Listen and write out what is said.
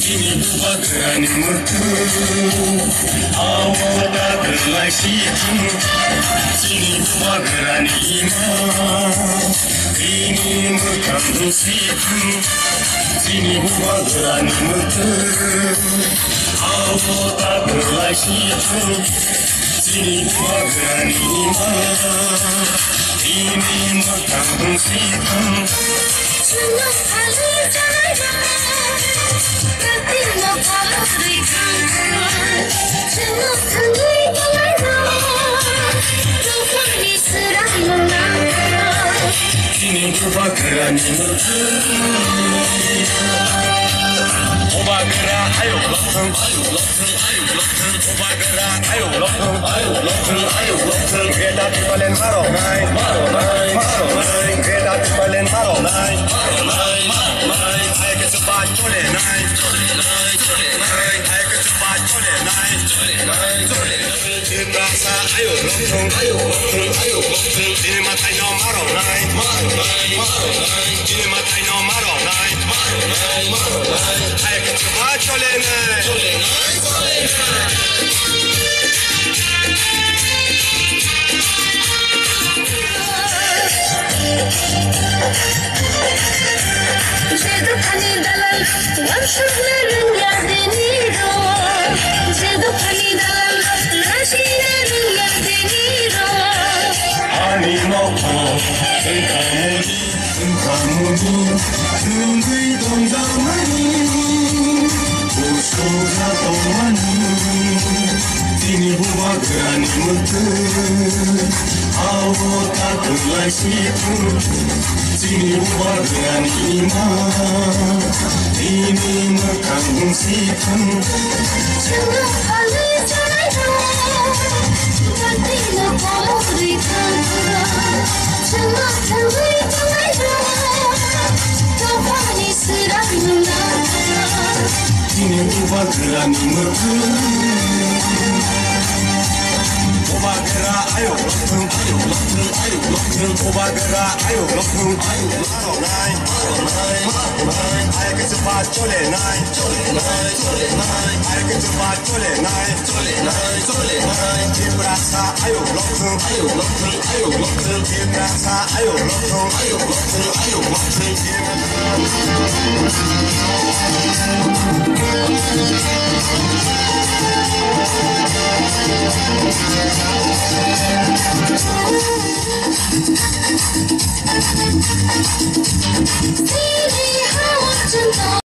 Ini buat kerana mertu awal tak berlasihan. Ini buat kerana iman. Ini mengandung sihan. Ini buat kerana mertu awal tak berlasihan. Ini buat kerana iman. Ini mengandung sihan. Semua kali jalan. Katina palari kankan, semua kali jalan. Tufani serang melangkah. Kini berubah kerana mertu. Ubah gerak, ayo lokeng, ayo lokeng, ayo lokeng. Ubah gerak, ayo lokeng, ayo lokeng, ayo lokeng. Kita di balen marongai, marongai, marongai. Kita di balen marongai, marongai, marongai. Ayo kecepat cole nai, cole nai, cole nai. Ayo kecepat cole nai, cole nai, cole nai. Rasa ayo lokeng, ayo lokeng, ayo lokeng. Ini matai no marongai, marongai, marongai. Ini matai no marongai, marongai, marongai. Ayo kecepat cole nai, cole nai, cole nai. Zedo khani dalal, wamshuglerin yardiniro. Zedo khani dalal, nashirin yardiniro. Ani moko, engkamuni, engkamuni, nungui dongdamani, usuga tomani. Ini buat kerana mertu, awal tak berlasihan. Ini buat kerana iman, ini mengandung sihan. Semua kali jalan. Katina palari kankan, semua kali jalan. Tufani serang melangkah. Ini buat kerana mertu. Ubah gerak, ayo lokeng, ayo lokeng, ayo lokeng. Ubah gerak, ayo lokeng, ayo marongai, marongai, marongai. Ayo kecepat cole nai, cole nai, cole nai. Ayo kecepat cole nai, cole nai, cole nai. Rasa ayo lokeng, ayo lokeng, ayo lokeng. Rasa ayo lokeng, ayo lokeng, ayo lokeng. See